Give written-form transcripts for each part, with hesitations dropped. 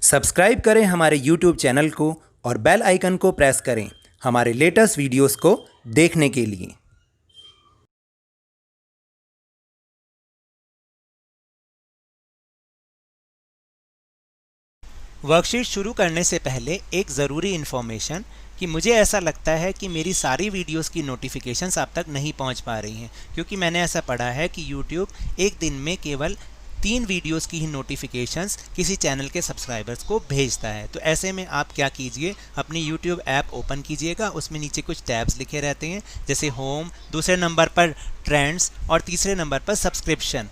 Subscribe करें हमारे YouTube channel को और बेल आइकन को प्रेस करें हमारे लेटेस्ट वीडियोस को देखने के लिए। वर्कशीट शुरू करने से पहले एक ज़रूरी इन्फॉर्मेशन कि मुझे ऐसा लगता है कि मेरी सारी वीडियोस की नोटिफिकेशंस आप तक नहीं पहुंच पा रही हैं, क्योंकि मैंने ऐसा पढ़ा है कि YouTube एक दिन में केवल 3 वीडियोस की ही नोटिफिकेशंस किसी चैनल के सब्सक्राइबर्स को भेजता है। तो ऐसे में आप क्या कीजिए, अपनी YouTube ऐप ओपन कीजिएगा, उसमें नीचे कुछ टैब्स लिखे रहते हैं, जैसे होम, दूसरे नंबर पर ट्रेंड्स और तीसरे नंबर पर सब्सक्रिप्शन।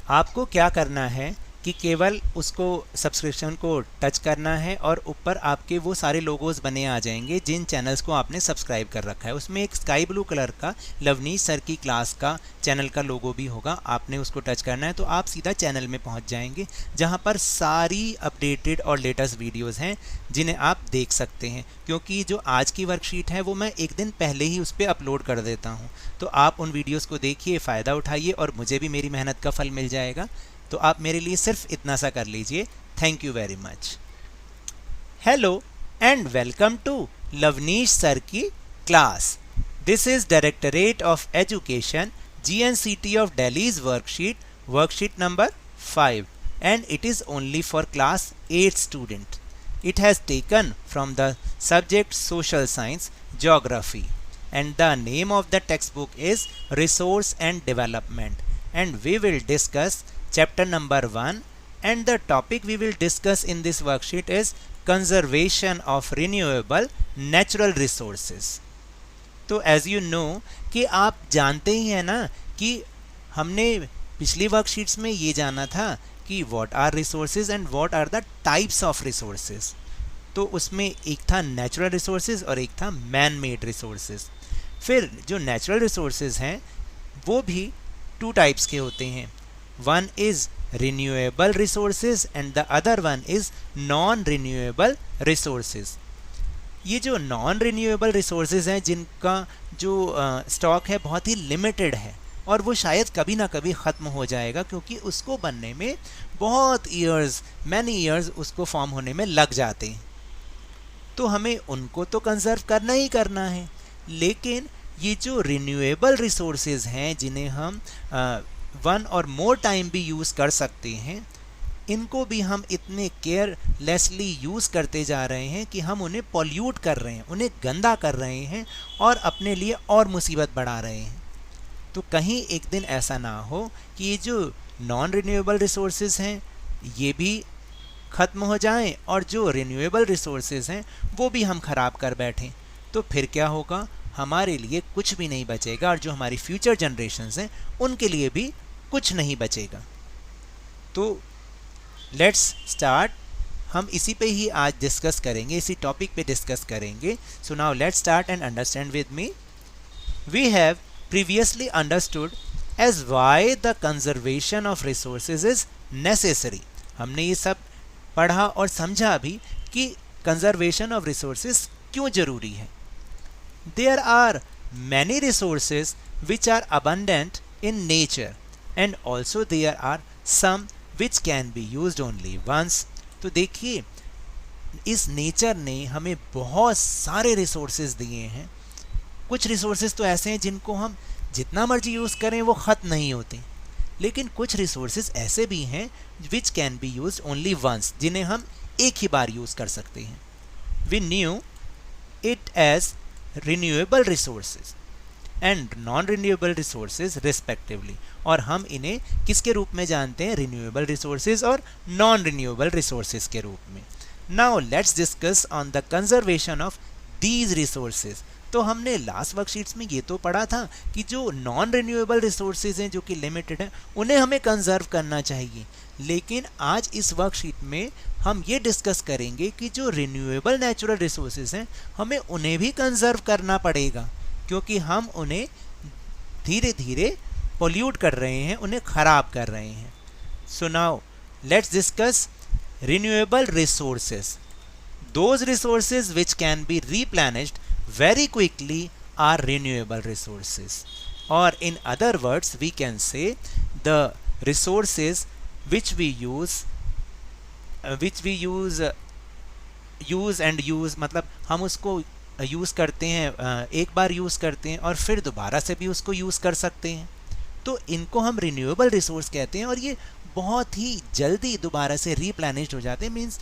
आपको क्या करना है कि केवल उसको सब्सक्रिप्शन को टच करना है और ऊपर आपके वो सारे लोगोस बने आ जाएंगे जिन चैनल्स को आपने सब्सक्राइब कर रखा है। उसमें एक स्काई ब्लू कलर का लवनीश सर की क्लास का चैनल का लोगो भी होगा, आपने उसको टच करना है तो आप सीधा चैनल में पहुंच जाएंगे, जहां पर सारी अपडेटेड और लेटेस्ट वीडियोस हैं जिन्हें आप देख सकते हैं। क्योंकि जो आज की वर्कशीट है वो मैं एक दिन पहले ही उस पर अपलोड कर देता हूँ, तो आप उन वीडियोज़ को देखिए, फ़ायदा उठाइए और मुझे भी मेरी मेहनत का फल मिल जाएगा। तो आप मेरे लिए सिर्फ इतना सा कर लीजिए। Thank you very much. Hello and welcome to Lovneesh sir की क्लास। This is directorate of education GNCT of Delhi's worksheet number 5 and it is only for class 8 student. It has taken from the subject social science geography and the name of the textbook is resource and development, and we will discuss chapter number 1 and the topic we will discuss in this worksheet is conservation of renewable natural resources. तो as you know कि आप जानते ही हैं ना कि हमने पिछली worksheets में ये जाना था कि what are resources and what are the types of resources। तो उसमें एक था नेचुरल रिसोर्सेज और एक था मैन मेड रिसोर्सेज। फिर जो नेचुरल रिसोर्सेज हैं वो भी 2 टाइप्स के होते हैं, one is renewable resources and the other one is non renewable resources। ये जो नॉन रिन्यूएबल रिसोर्सेज हैं जिनका जो स्टॉक है बहुत ही लिमिटेड है और वो शायद कभी ना कभी ख़त्म हो जाएगा, क्योंकि उसको बनने में बहुत ईयर्स, मैनी ईयर्स उसको फॉर्म होने में लग जाते हैं। तो हमें उनको तो कंजर्व करना ही करना है, लेकिन ये जो रिन्यूएबल रिसोर्सेज हैं जिन्हें हम 1 और मोर टाइम भी यूज़ कर सकते हैं, इनको भी हम इतने केयरलेसली यूज़ करते जा रहे हैं कि हम उन्हें पॉल्यूट कर रहे हैं, उन्हें गंदा कर रहे हैं और अपने लिए और मुसीबत बढ़ा रहे हैं। तो कहीं एक दिन ऐसा ना हो कि ये जो नॉन रिन्यूएबल रिसोर्सेज हैं ये भी ख़त्म हो जाएं और जो रिन्यूएबल रिसोर्सेज हैं वो भी हम ख़राब कर बैठें। तो फिर क्या होगा, हमारे लिए कुछ भी नहीं बचेगा और जो हमारी फ्यूचर जनरेशन्स हैं उनके लिए भी कुछ नहीं बचेगा। तो लेट्स स्टार्ट। हम इसी पे ही आज डिस्कस करेंगे, इसी टॉपिक पे डिस्कस करेंगे। So now let's start and understand with me. We have previously understood as why the conservation of resources is necessary. हमने ये सब पढ़ा और समझा भी कि कंजर्वेशन ऑफ रिसोर्सेज क्यों ज़रूरी है। There are many resources which are abundant in nature and also there are some which can be used only once। तो देखिए, इस नेचर ने हमें बहुत सारे रिसोर्सेज दिए हैं। कुछ रिसोर्सेज तो ऐसे हैं जिनको हम जितना मर्जी यूज़ करें वो ख़त्म नहीं होते, लेकिन कुछ रिसोर्सेज ऐसे भी हैं which can be used only once, जिन्हें हम एक ही बार यूज़ कर सकते हैं। We knew it as renewable resources and non-renewable resources respectively, और हम इन्हें किसके रूप में जानते हैं, renewable resources और non-renewable resources के रूप में। Now let's discuss on the conservation of these resources। तो हमने लास्ट वर्कशीट्स में ये तो पढ़ा था कि जो नॉन रिन्यूएबल रिसोर्सेज हैं जो कि लिमिटेड हैं उन्हें हमें कंजर्व करना चाहिए, लेकिन आज इस वर्कशीट में हम ये डिस्कस करेंगे कि जो रिन्यूएबल नेचुरल रिसोर्सेज हैं हमें उन्हें भी कंजर्व करना पड़ेगा, क्योंकि हम उन्हें धीरे धीरे पोल्यूट कर रहे हैं, उन्हें ख़राब कर रहे हैं। So now let's discuss renewable resources. Those resources which can be replenished very quickly are renewable resources, or in other words we can say the resources which we use which we use and use, मतलब हम उसको use करते हैं, एक बार use करते हैं और फिर दोबारा से भी उसको यूज़ कर सकते हैं। तो इनको हम रिन्यूएबल रिसोर्स कहते हैं और ये बहुत ही जल्दी दोबारा से रीप्लेनिश्ड हो जाते हैं, मीन्स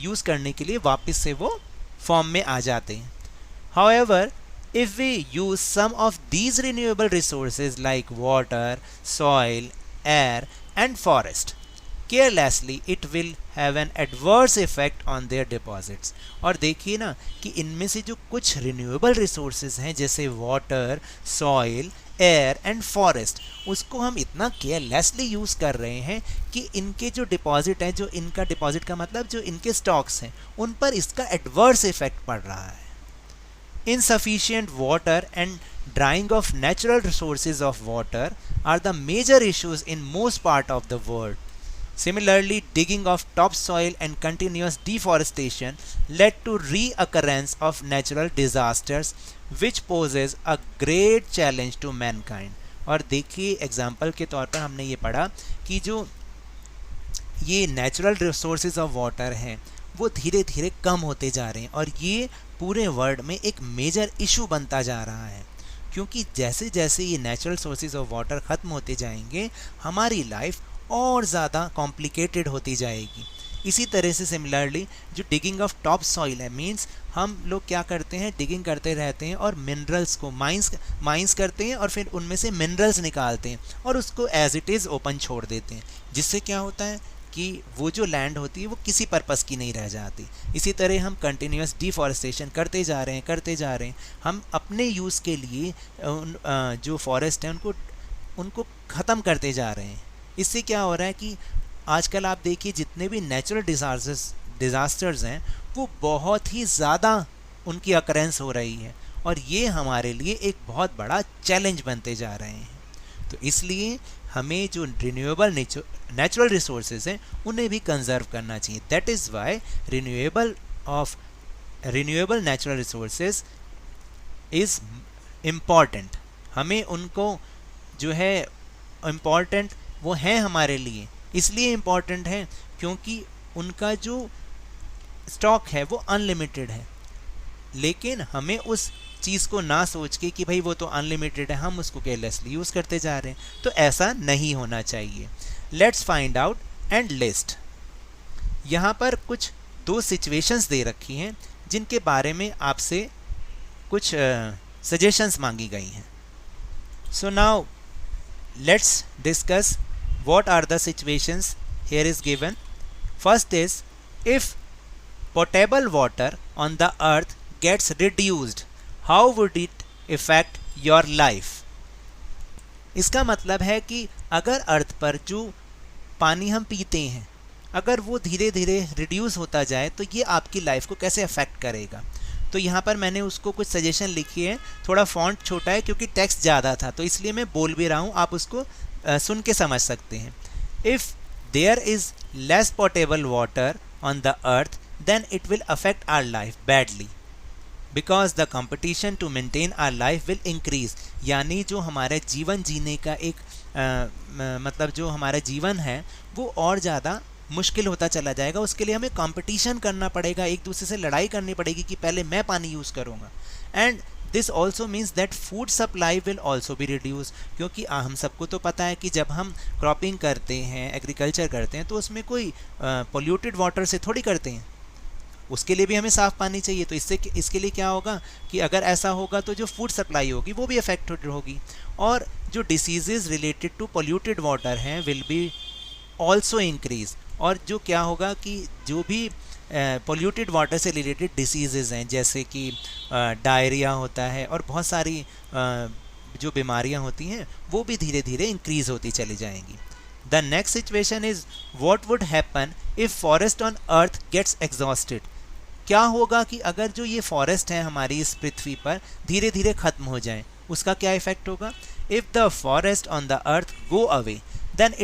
यूज़ करने के लिए वापस से वो फॉर्म में आ जाते हैं। However, if we use some of these renewable resources like water, soil, air and forest carelessly, it will have an adverse effect on their deposits। और देखिए ना कि इनमें से जो कुछ renewable resources हैं जैसे water, soil, air and forest, उसको हम इतना केयरलेसली यूज़ कर रहे हैं कि इनके जो डिपॉजिट है, जो इनका डिपॉजिट का मतलब जो इनके स्टॉक्स हैं, उन पर इसका एडवर्स इफेक्ट पड़ रहा है। Insufficient water and drying of natural resources of water are the major issues in most part of the world. Similarly, digging of topsoil and continuous deforestation led to reoccurrence of natural disasters, which poses a great challenge to mankind। और देखिए example के तौर पर हमने ये पढ़ा कि जो ये नेचुरल रिसोर्सेज ऑफ वाटर हैं वो धीरे धीरे कम होते जा रहे हैं और ये पूरे वर्ल्ड में एक मेजर इशू बनता जा रहा है, क्योंकि जैसे जैसे ये नेचुरल सोर्सेज ऑफ वाटर ख़त्म होते जाएंगे हमारी लाइफ और ज़्यादा कॉम्प्लिकेटेड होती जाएगी। इसी तरह से सिमिलरली जो डिगिंग ऑफ टॉप सॉइल है, मींस हम लोग क्या करते हैं, डिगिंग करते रहते हैं और मिनरल्स को माइंस करते हैं और फिर उनमें से मिनरल्स निकालते हैं और उसको एज इट इज़ ओपन छोड़ देते हैं, जिससे क्या होता है कि वो जो लैंड होती है वो किसी पर्पस की नहीं रह जाती। इसी तरह हम कंटिन्यूस डिफॉरेस्टेशन करते जा रहे हैं, हम अपने यूज़ के लिए जो फॉरेस्ट है उनको ख़त्म करते जा रहे हैं। इससे क्या हो रहा है कि आजकल आप देखिए जितने भी नेचुरल डिज़ास्टर्स हैं वो बहुत ही ज़्यादा उनकी अकरेंस हो रही है और ये हमारे लिए एक बहुत बड़ा चैलेंज बनते जा रहे हैं। तो इसलिए हमें जो रिन्यूएबल नेचुरल रिसोर्सेज हैं उन्हें भी कंजर्व करना चाहिए। That is why renewable natural resources is important. हमें उनको जो है इम्पॉर्टेंट वो हैं हमारे लिए, इसलिए इम्पॉर्टेंट है क्योंकि उनका जो स्टॉक है वो अनलिमिटेड है। लेकिन हमें उस चीज़ को ना सोच के कि भाई वो तो अनलिमिटेड है, हम उसको केयरलेसली यूज़ करते जा रहे हैं, तो ऐसा नहीं होना चाहिए। Let's find out and list. यहाँ पर कुछ 2 सिचुएशंस दे रखी हैं जिनके बारे में आपसे कुछ सजेशंस मांगी गई हैं। So now let's discuss what are the situations here is given. First is, if potable water on the earth gets reduced, how would it affect your life? इसका मतलब है कि अगर अर्थ पर जो पानी हम पीते हैं अगर वो धीरे धीरे रिड्यूस होता जाए तो ये आपकी लाइफ को कैसे अफेक्ट करेगा। तो यहाँ पर मैंने उसको कुछ सजेशन लिखी है, थोड़ा फॉन्ट छोटा है क्योंकि टेक्स्ट ज़्यादा था तो इसलिए मैं बोल भी रहा हूँ, आप उसको सुन के समझ सकते हैं। If there is less potable water on the earth, then it will affect our life badly because the competition to maintain our life will increase। यानी जो हमारे जीवन जीने का एक मतलब जो हमारा जीवन है वो और ज़्यादा मुश्किल होता चला जाएगा। उसके लिए हमें कंपटीशन करना पड़ेगा, एक दूसरे से लड़ाई करनी पड़ेगी कि पहले मैं पानी यूज़ करूँगा। And this also means that food supply will also be reduce, क्योंकि हम सबको तो पता है कि जब हम क्रॉपिंग करते हैं, एग्रीकल्चर करते हैं तो उसमें कोई पोल्यूटेड वाटर से थोड़ी करते हैं, उसके लिए भी हमें साफ़ पानी चाहिए। तो इसके लिए क्या होगा कि अगर ऐसा होगा तो जो फूड सप्लाई होगी वो भी अफेक्टेड होगी और जो disease related to polluted water हैं विल बी ऑल्सो इंक्रीज। और जो क्या होगा कि जो भी पोल्यूटेड वाटर से रिलेटेड डिसीज़ हैं जैसे कि डायरिया होता है और बहुत सारी जो बीमारियां होती हैं वो भी धीरे धीरे इंक्रीज़ होती चली जाएंगी। The next situation is what would happen if forest on earth gets exhausted. क्या होगा कि अगर जो ये फॉरेस्ट हैं हमारी इस पृथ्वी पर धीरे धीरे ख़त्म हो जाएं, उसका क्या इफ़ेक्ट होगा। If the forest on the earth go away then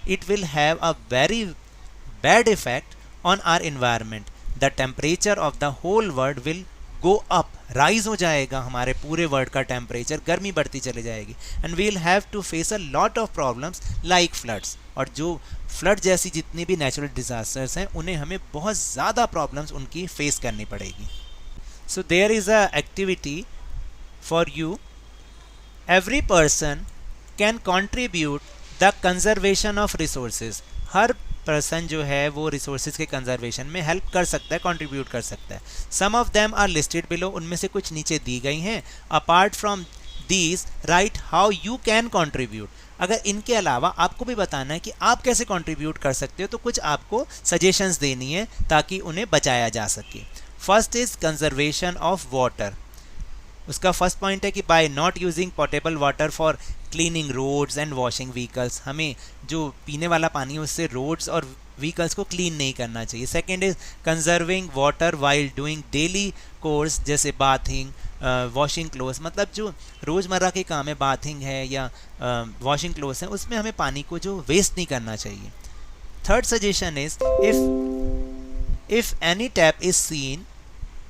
it will have a very bad effect on our environment. The temperature of the whole world will go up rise हो जाएगा हमारे पूरे वर्ल्ड का temperature, गर्मी बढ़ती चली जाएगी, and we will have to face a lot of problems like floods. और जो फ्लड जैसी जितनी भी नेचुरल डिजास्टर्स हैं उन्हें हमें बहुत ज़्यादा प्रॉब्लम्स उनकी फेस करनी पड़ेगी। So there is a activity for you, every person can contribute the conservation of resources. हर पर्सन जो है वो रिसोर्सेज के कंजर्वेशन में हेल्प कर सकता है, कंट्रीब्यूट कर सकता है। Some of them are listed below, उनमें से कुछ नीचे दी गई हैं। Apart from these right how you can contribute. अगर इनके अलावा आपको भी बताना है कि आप कैसे कंट्रीब्यूट कर सकते हो, तो कुछ आपको सजेशंस देनी है ताकि उन्हें बचाया जा सके। First is conservation of water. उसका फर्स्ट पॉइंट है कि by not using portable water for cleaning roads and washing vehicles. हमें जो पीने वाला पानी है उससे रोड्स और व्हीकल्स को क्लीन नहीं करना चाहिए। Second is conserving water while doing daily course, जैसे बाथिंग, वॉशिंग क्लोथ्स, मतलब जो रोज़मर्रा के काम है, बाथिंग है या वॉशिंग क्लोथ्स है, उसमें हमें पानी को जो वेस्ट नहीं करना चाहिए। Third suggestion is if any tap is seen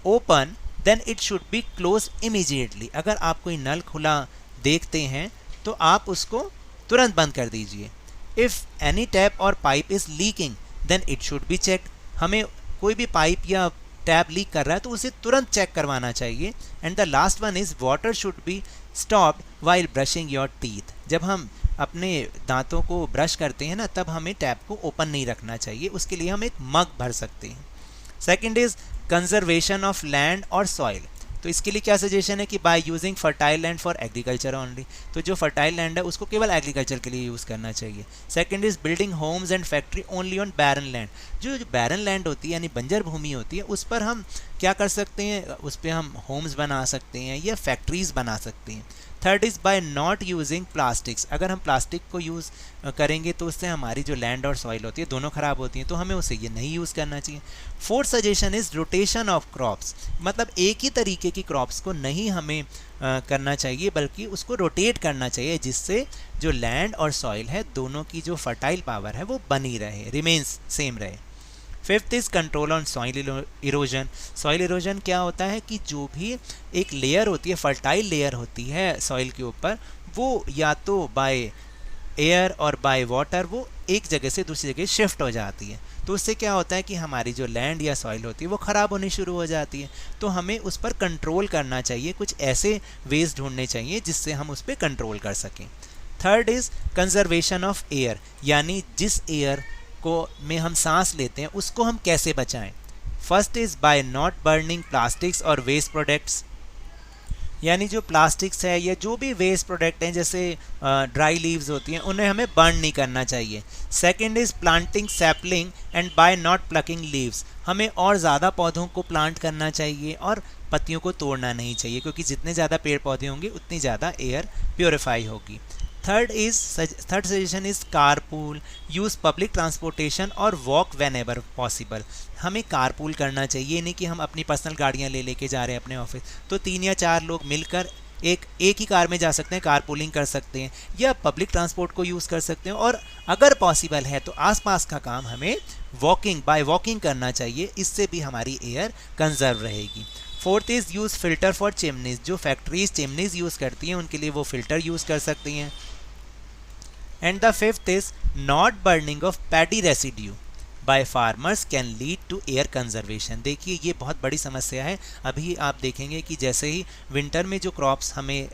open then it should be close immediately. अगर आप कोई नल खुला देखते हैं तो आप उसको तुरंत बंद कर दीजिए। If any tap or pipe is leaking then it should be check. हमें कोई भी पाइप या टैप लीक कर रहा है तो उसे तुरंत चेक करवाना चाहिए। And the last one is water should be stopped while brushing your teeth. जब हम अपने दांतों को ब्रश करते हैं ना, तब हमें टैप को ओपन नहीं रखना चाहिए, उसके लिए हम एक मग भर सकते हैं। Second is conservation of land और सॉइल। तो इसके लिए क्या सजेशन है कि by using fertile land for agriculture only. तो जो फर्टाइल लैंड है उसको केवल एग्रीकल्चर के लिए यूज़ करना चाहिए। Second is building homes and factory only on barren land. जो बैरन लैंड होती है यानी बंजर भूमि होती है, उस पर हम क्या कर सकते हैं, उस पर हम होम्स बना सकते हैं या फैक्ट्रीज बना सकते हैं। Third is by not using plastics. अगर हम प्लास्टिक को यूज़ करेंगे तो उससे हमारी जो लैंड और सॉइल होती है दोनों ख़राब होती हैं, तो हमें उसे ये नहीं यूज़ करना चाहिए। Fourth suggestion is rotation of crops. मतलब एक ही तरीके की क्रॉप्स को नहीं हमें करना चाहिए, बल्कि उसको रोटेट करना चाहिए, जिससे जो लैंड और सॉइल है दोनों की जो फर्टाइल पावर है वो बनी रहे, रिमेन्स सेम रहे। Fifth is control on soil erosion. Soil erosion क्या होता है कि जो भी एक लेयर होती है, फर्टाइल लेयर होती है सॉइल के ऊपर, वो या तो बाय एयर और बाय वाटर वो एक जगह से दूसरी जगह शिफ्ट हो जाती है। तो उससे क्या होता है कि हमारी जो लैंड या सॉइल होती है वो ख़राब होनी शुरू हो जाती है। तो हमें उस पर कंट्रोल करना चाहिए, कुछ ऐसे वेज ढूंढने चाहिए जिससे हम उस पर कंट्रोल कर सकें। Third is conservation of air, यानी जिस एयर को में हम सांस लेते हैं उसको हम कैसे बचाएं। First is by not burning plastics और वेस्ट प्रोडक्ट्स, यानी जो प्लास्टिक्स है या जो भी वेस्ट प्रोडक्ट हैं जैसे ड्राई लीव्स होती हैं उन्हें हमें बर्न नहीं करना चाहिए। Second is planting sapling and by not plucking leaves. हमें और ज़्यादा पौधों को प्लांट करना चाहिए और पत्तियों को तोड़ना नहीं चाहिए, क्योंकि जितने ज़्यादा पेड़ पौधे होंगे उतनी ज़्यादा एयर प्योरीफाई होगी। Third suggestion is carpool, use public transportation और वॉक व्हेन एवर पॉसिबल। हमें कारपूल करना चाहिए, नहीं कि हम अपनी पर्सनल गाड़ियाँ लेके जा रहे हैं अपने ऑफिस, तो 3 या 4 लोग मिलकर एक ही कार में जा सकते हैं, कारपूलिंग कर सकते हैं या पब्लिक ट्रांसपोर्ट को यूज़ कर सकते हैं। और अगर पॉसिबल है तो आसपास का काम हमें बाय वॉकिंग करना चाहिए, इससे भी हमारी एयर कंजर्व रहेगी। Fourth is use filter for chimneys. जो फैक्ट्रीज चिमनीज यूज़ करती हैं उनके लिए वो फिल्टर यूज़ कर सकती हैं। And the fifth is not burning of paddy residue by farmers can lead to air conservation. देखिए ये बहुत बड़ी समस्या है। अभी आप देखेंगे कि जैसे ही विंटर में जो क्रॉप्स हमें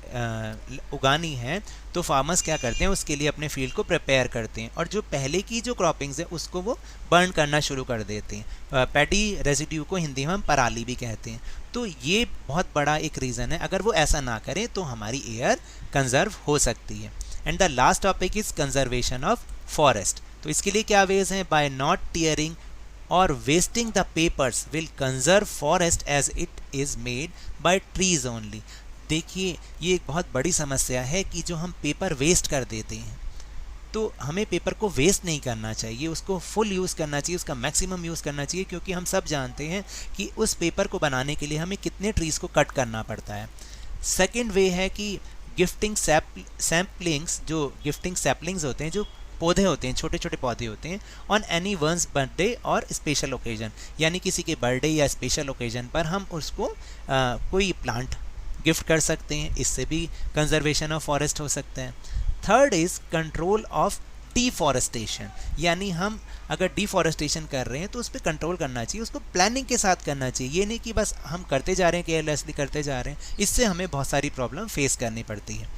उगानी है तो फार्मर्स क्या करते हैं, उसके लिए अपने फील्ड को प्रिपेयर करते हैं और जो पहले की जो क्रॉपिंग्स है उसको वो बर्न करना शुरू कर देते हैं। पैडी रेसिड्यू को हिंदी में हम पराली भी कहते हैं। तो ये बहुत बड़ा एक रीज़न है, अगर वो ऐसा ना करें तो हमारी एयर कंजर्व हो सकती है। And the last topic is conservation of forest. तो इसके लिए क्या वेज हैं, by not tearing or wasting the papers will conserve forest as it is made by trees only. देखिए ये एक बहुत बड़ी समस्या है कि जो हम पेपर वेस्ट कर देते हैं, तो हमें पेपर को वेस्ट नहीं करना चाहिए, उसको फुल यूज़ करना चाहिए, उसका मैक्सिमम यूज़ करना चाहिए, क्योंकि हम सब जानते हैं कि उस पेपर को बनाने के लिए हमें कितने ट्रीज़ को कट करना पड़ता है। सेकेंड वे है कि गिफ्टिंग सैपलिंग्स, जो गिफ्टिंग सैपलिंग्स होते हैं, जो पौधे होते हैं, छोटे छोटे पौधे होते हैं, ऑन एनी वंस बर्थडे और स्पेशल ओकेजन, यानी किसी के बर्थडे या स्पेशल ओकेजन पर हम उसको कोई प्लांट गिफ्ट कर सकते हैं, इससे भी कंजर्वेशन ऑफ फॉरेस्ट हो सकता है। Third is control of deforestation, यानी हम अगर डिफॉरेस्टेशन कर रहे हैं तो उस पर कंट्रोल करना चाहिए, उसको प्लानिंग के साथ करना चाहिए, ये नहीं कि बस हम करते जा रहे हैं, केयरलेसली करते जा रहे हैं, इससे हमें बहुत सारी प्रॉब्लम फेस करनी पड़ती है।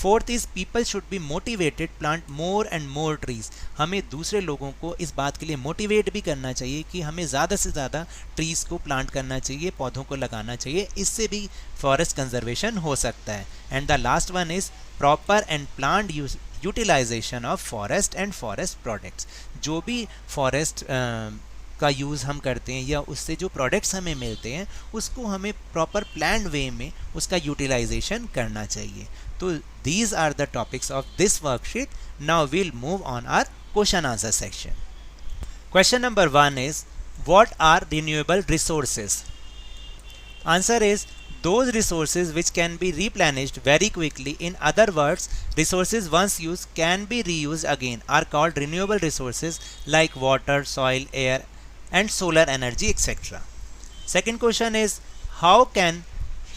Fourth is people should be motivated plant more and more trees, हमें दूसरे लोगों को इस बात के लिए मोटिवेट भी करना चाहिए कि हमें ज़्यादा से ज़्यादा ट्रीज़ को प्लांट करना चाहिए, पौधों को लगाना चाहिए, इससे भी फॉरेस्ट कंजर्वेशन हो सकता है। And the last one is proper and planned utilization of forest and forest products, जो भी फॉरेस्ट का यूज़ हम करते हैं या उससे जो प्रोडक्ट्स हमें मिलते हैं उसको हमें प्रॉपर प्लान्ड वे में उसका यूटिलाइजेशन करना चाहिए। तो these are the topics of this worksheet. Now we'll move on our question answer section. Question number 1 is, what are renewable resources? Answer is, those resources which can be replenished very quickly. In other words, resources once used can be reused again are called renewable resources like water, soil, air and solar energy, etc. Second question is, how can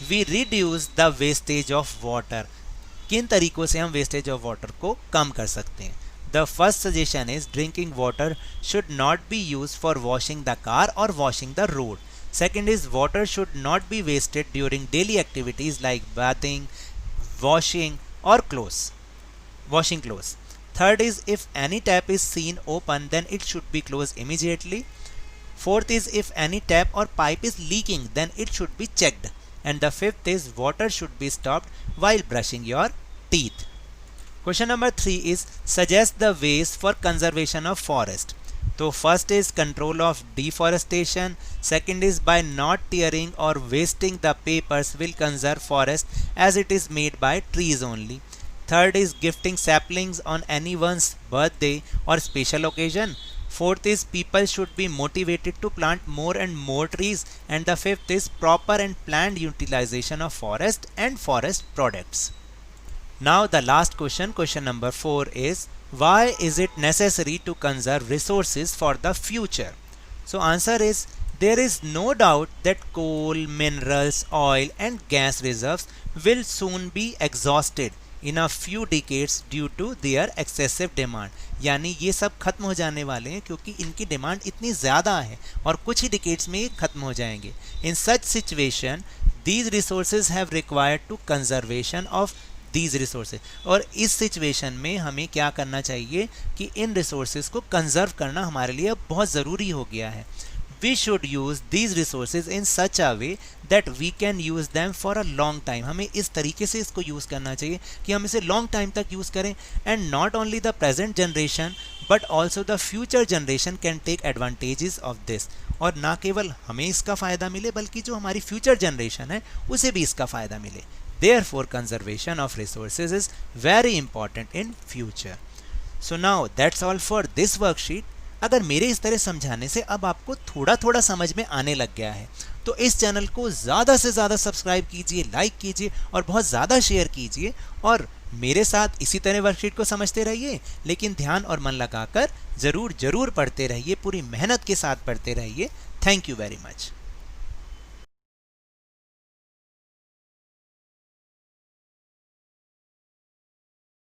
we reduce the wastage of water? किन तरीकों से हम wastage of water को कम कर सकते हैं? The first suggestion is drinking water should not be use for washing the car और washing the road. Second is water should not be wasted during daily activities like bathing, washing और washing clothes. Third is, if any tap is seen open then it should be closed immediately. Fourth is, if any tap or pipe is leaking then it should be checked. And the fifth is, water should be stopped while brushing your teeth. Question number 3 is, suggest the ways for conservation of forest. So first is control of deforestation. Second is, by not tearing or wasting the papers will conserve forest as it is made by trees only. Third is, gifting saplings on anyone's birthday or special occasion. Fourth is, people should be motivated to plant more and more trees. And the fifth is, proper and planned utilization of forest and forest products. Now the last question, question number 4 is, why is it necessary to conserve resources for the future? So answer is, there is no doubt that coal, minerals, oil and gas reserves will soon be exhausted in a few decades due to their excessive demand. यानी ये सब खत्म हो जाने वाले हैं क्योंकि इनकी डिमांड इतनी ज़्यादा है और कुछ ही डिकेड्स में ये खत्म हो जाएंगे. In such situation, these resources have required to conservation of these resources. और इस सिचुएशन में हमें क्या करना चाहिए कि इन रिसोर्सेज को कंजर्व करना हमारे लिए बहुत ज़रूरी हो गया है. We should use these resources in such a way that we can use them for a long time. हमें इस तरीके से इसको यूज़ करना चाहिए कि हम इसे लॉन्ग टाइम तक यूज़ करें. And not only the present generation but also the future generation can take advantages of this. और ना केवल हमें इसका फ़ायदा मिले बल्कि जो हमारी फ्यूचर जनरेशन है उसे भी इसका फ़ायदा मिले. Therefore, conservation of resources is very important in future. So now that's all for this worksheet. अगर मेरे इस तरह समझाने से अब आपको थोड़ा थोड़ा समझ में आने लग गया है तो इस चैनल को ज़्यादा से ज़्यादा सब्सक्राइब कीजिए, लाइक कीजिए और बहुत ज़्यादा शेयर कीजिए और मेरे साथ इसी तरह वर्कशीट को समझते रहिए, लेकिन ध्यान और मन लगाकर ज़रूर पढ़ते रहिए, पूरी मेहनत के साथ पढ़ते रहिए. Thank you very much.